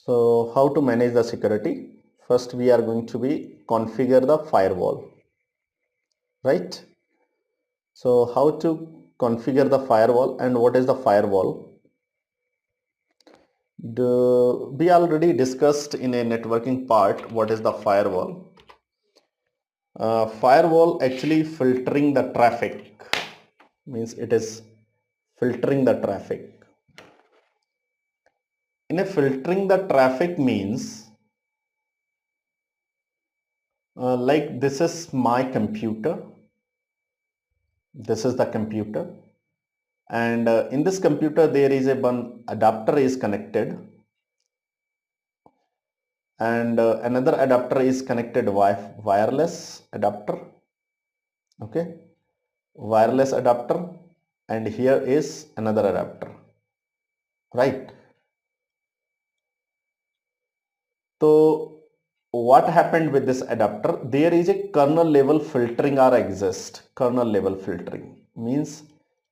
So how to manage the security? First we are going to be configure the firewall, right? So how to configure the firewall and what is the firewall? We already discussed in a networking part what is the firewall. Firewall actually filtering the traffic, means it is filtering the traffic. In a filtering the traffic means like this is my computer, this is the computer, and in this computer there is a one adapter is connected, and another adapter is connected wireless adapter, okay, wireless adapter, and here is another adapter, right? So what happened with this adapter? There is a kernel level filtering or exist. Kernel level filtering means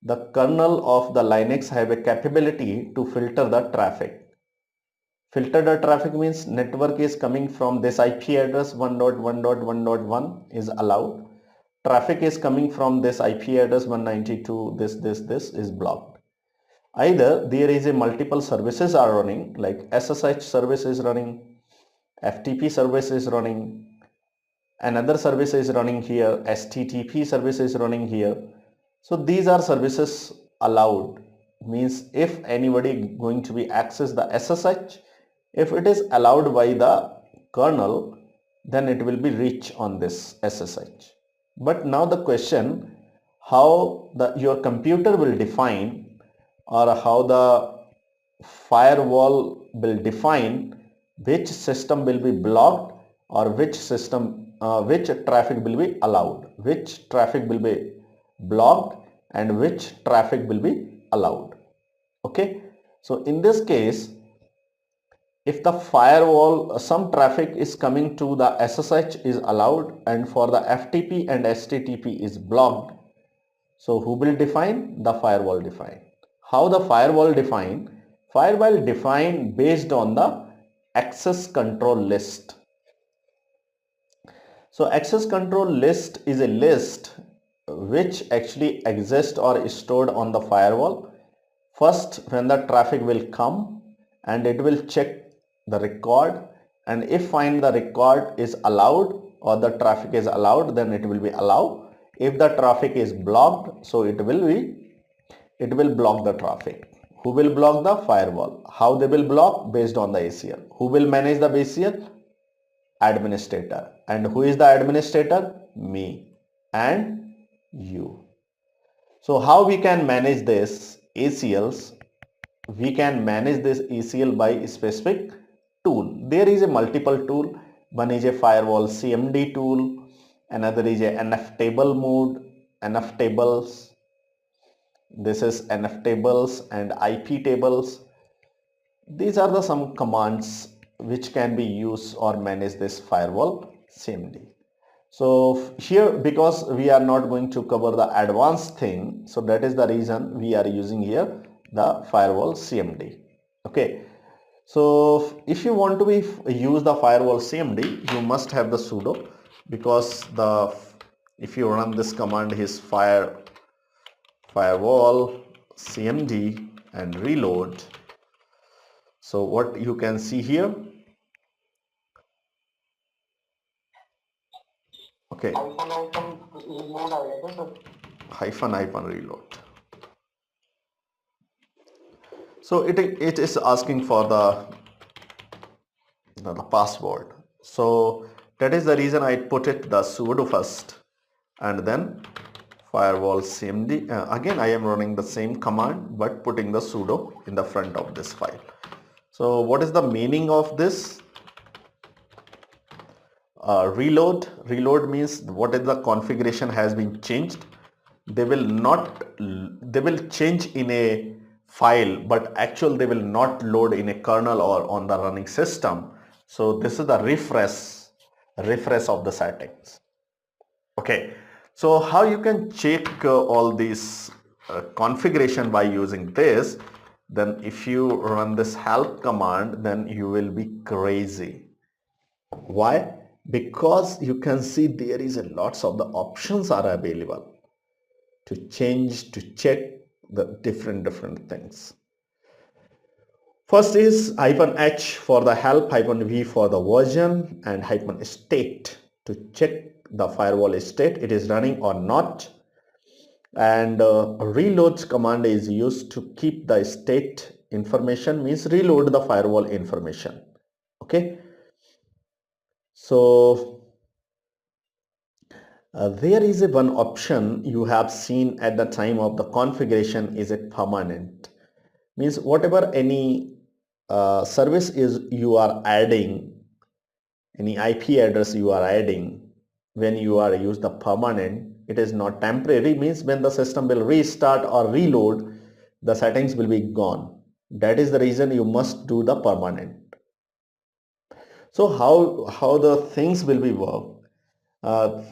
the kernel of the Linux have a capability to filter the traffic. Filter the traffic means network is coming from this IP address 1.1.1.1 is allowed. Traffic is coming from this IP address 192, this is blocked. Either there is a multiple services are running, like SSH service is running, FTP service is running, another service is running here, STTP service is running here. So these are services allowed, means if anybody going to be access the SSH, if it is allowed by the kernel, then it will be reach on this SSH. But now the question, how your computer will define, or how the firewall will define which system will be blocked, or which traffic will be allowed, which traffic will be blocked and which traffic will be allowed. Okay, so in this case, if the firewall some traffic is coming to the SSH is allowed and for the FTP and STTP is blocked, so who will define? The firewall define. How the firewall define? Firewall define based on the access control list. So access control list is a list which actually exists or is stored on the firewall. First, when the traffic will come, and it will check the record, and if find the record is allowed or the traffic is allowed, then it will be allowed. If the traffic is blocked, so it will block the traffic. Who will block? The firewall. How they will block? Based on the ACL. Who will manage the ACL? Administrator. And who is the administrator? Me and you. So how we can manage this ACLs? We can manage this ACL by specific tool. There is a multiple tool. One is a firewall-cmd tool, another is a iptable mode, iptables. This is iptables and iptables. These are the some commands which can be used or manage this firewall CMD. So here, because we are not going to cover the advanced thing, so that is the reason we are using here the firewall CMD. Okay, so if you want to use the firewall CMD, you must have the sudo, because if you run this command is firewall CMD and reload. So what you can see here, okay, hyphen reload. So it is asking for the password. So that is the reason I put it the sudo first and then firewall cmd. Again I am running the same command but putting the sudo in the front of this file. So what is the meaning of this? Reload means what is the configuration has been changed. They will change in a file, but actually they will not load in a kernel or on the running system. So this is the refresh of the settings. Okay, so how you can check all these configuration by using this? then if you run this help command, then you will be crazy. Why? Because you can see there is a lots of the options are available to change, to check the different things. First is -h for the help, -v for the version, and -state to check the firewall state, it is running or not. And reload command is used to keep the state information, means reload the firewall information. Okay, so there is a one option you have seen at the time of the configuration is a permanent, means whatever any service is you are adding, any IP address you are adding, when you are use the permanent, it is not temporary, means when the system will restart or reload, the settings will be gone. That is the reason you must do the permanent. So how the things will be work?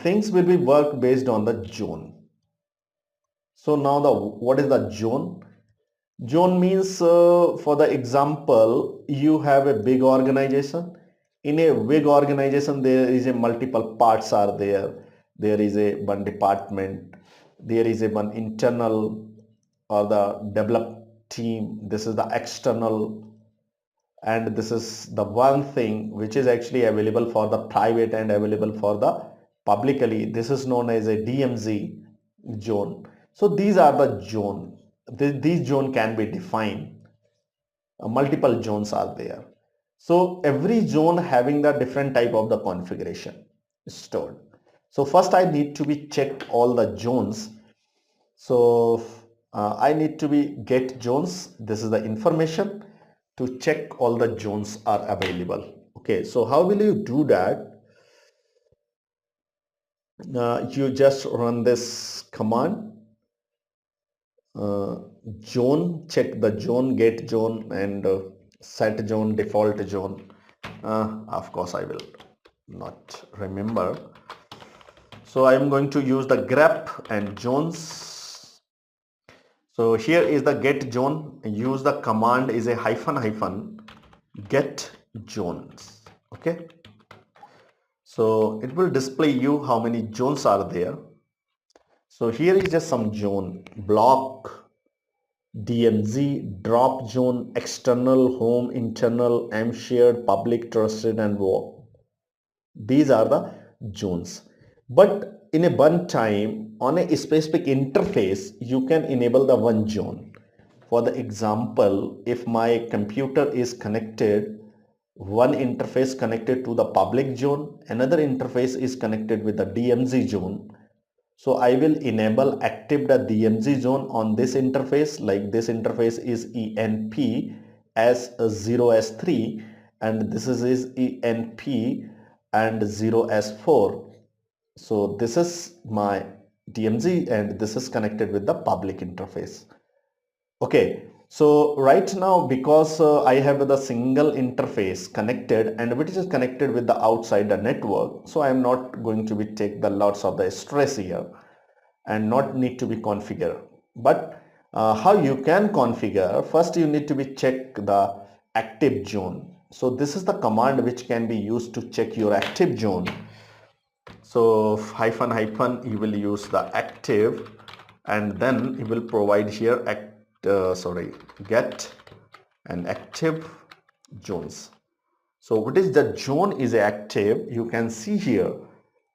Things will be work based on the zone. So now what is the zone? Zone means, for the example, you have a big organization. In a big organization, there is a multiple parts are there. There is a one department. There is a one internal or the develop team. This is the external, and this is the one thing which is actually available for the private and available for the publicly. This is known as a DMZ zone. So these are the zone. These zone can be defined. Multiple zones are there. So every zone having the different type of the configuration stored. So first I need to be check all the zones. So I need to be get zones. This is the information to check all the zones are available. Okay, so how will you do that? You just run this command, zone, check the zone, get zone, and set zone, default zone. Of course I will not remember, so I am going to use the grep and zones. So here is the get zone. Use the command is a hyphen get zones. Okay, so it will display you how many zones are there. So here is just some zone: block, DMZ, drop zone, external, home, internal, M shared, public, trusted, and war. These are the zones. But in a one time on a specific interface, you can enable the one zone. For the example, if my computer is connected, one interface connected to the public zone, another interface is connected with the DMZ zone. So I will enable active the DMZ zone on this interface, like this interface is ENP as 0S3 and this is ENP and 0S4. So this is my DMZ and this is connected with the public interface. Okay, so right now because I have the single interface connected and which is connected with the outside the network, so I am not going to be take the lots of the stress here and not need to be configured. But how you can configure, first you need to be check the active zone. So this is the command which can be used to check your active zone. So hyphen you will use the active and then you will provide here get and active zones. So what is the zone is active? You can see here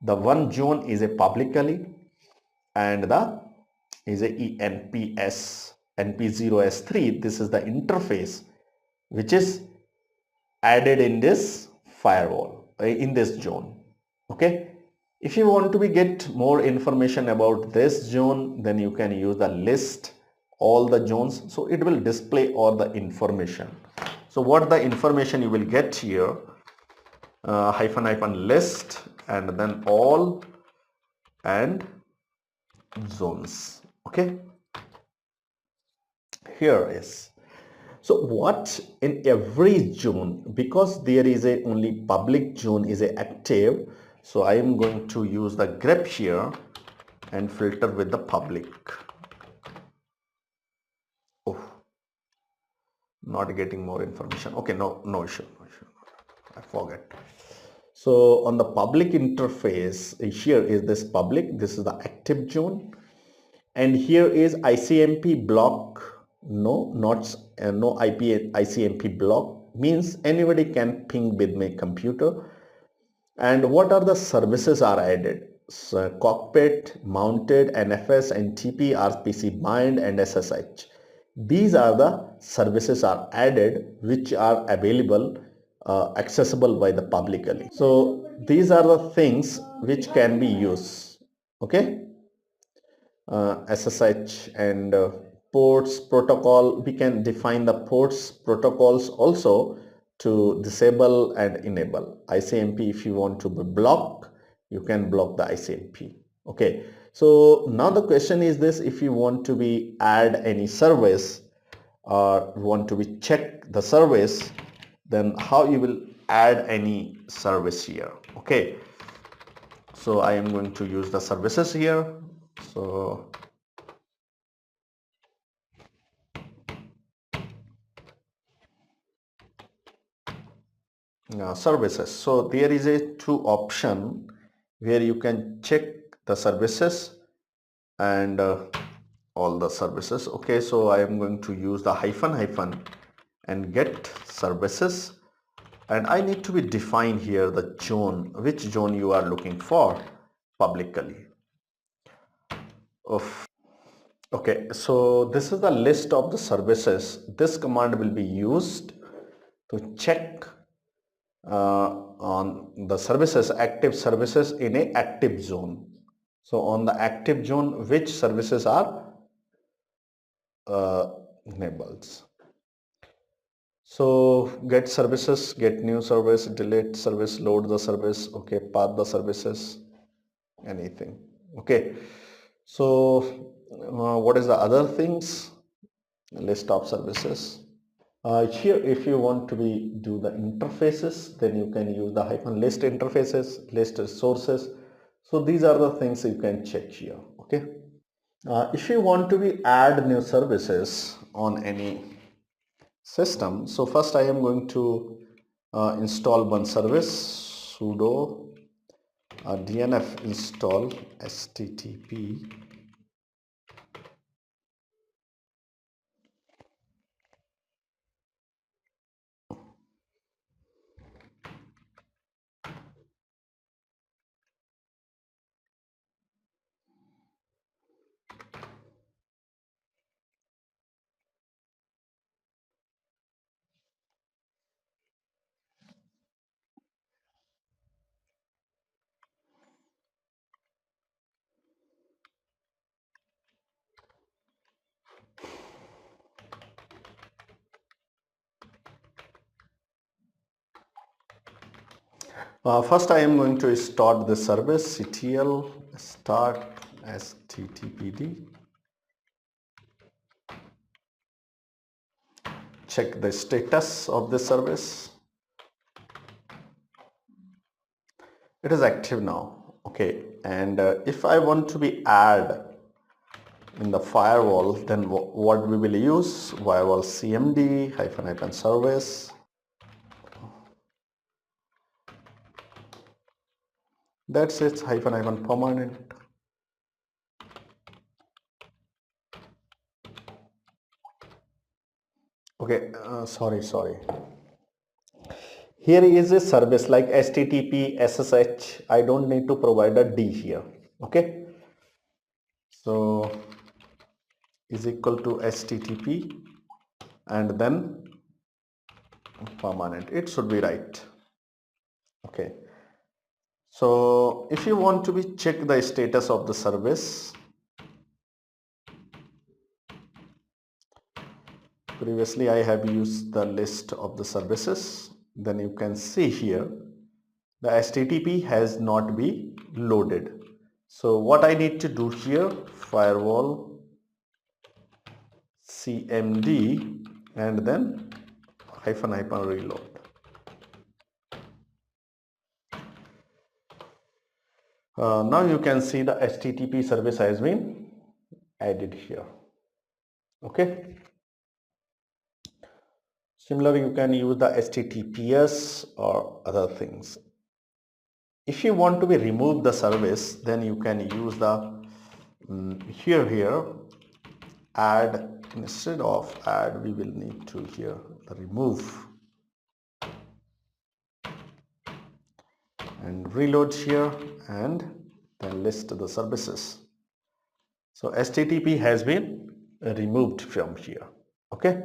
the one zone is a publicly and the is a ENPS NP0S3. This is the interface which is added in this firewall in this zone. Okay, if you want to be get more information about this zone, then you can use the list all the zones, so it will display all the information. So what the information you will get here, hyphen list and then all and zones. Okay, here is, so what in every zone, because there is a only public zone is a active, so I am going to use the grep here and filter with the public. Oh, not getting more information. Okay, no issue. I forget. So on the public interface, here is this public, this is the active zone, and here is ICMP block. No, not no IP ICMP block, means anybody can ping with my computer. And what are the services are added? So cockpit, mounted, NFS, NTP, RPC bind, and SSH. These are the services are added which are available, accessible by the publicly. So these are the things which can be used. Okay. SSH and ports protocol, we can define the ports protocols also to disable and enable. ICMP, if you want to block, you can block the ICMP. Okay, so now the question is this: if you want to be add any service or want to be check the service, then how you will add any service here? Okay, so I am going to use the services here. So services, so there is a two option where you can check the services and all the services. Okay, so I am going to use the hyphen and get services, and I need to be define here the zone, which zone you are looking for publicly. Okay, so this is the list of the services. This command will be used to check on the services, active services in a active zone. So on the active zone, which services are enabled? So get services, get new service, delete service, load the service, okay, path the services, anything. Okay, so what is the other things? List of services. Here, if you want to be do the interfaces, then you can use the hyphen list interfaces, list sources. So these are the things you can check here. Okay. If you want to be add new services on any system, so first I am going to install one service, sudo dnf install http first I am going to start the service ctl start httpd. Check the status of the service. It is active now. Okay, and if I want to be add in the firewall, then what we will use? firewall-cmd -- service. That's it, -- permanent. Okay, sorry. Here is a service like HTTP, SSH. I don't need to provide a D here. Okay. So is equal to HTTP and then permanent. It should be right. Okay. So if you want to be check the status of the service, previously I have used the list of the services. Then you can see here the HTTP has not been loaded. So what I need to do here, firewall cmd and then -- reload. Now you can see the HTTP service has been added here. Okay. Similarly, you can use the HTTPS or other things. If you want to be remove the service, then you can use the here add. Instead of add, we will need to here the remove and reload here and then list the services. So HTTP has been removed from here. Okay.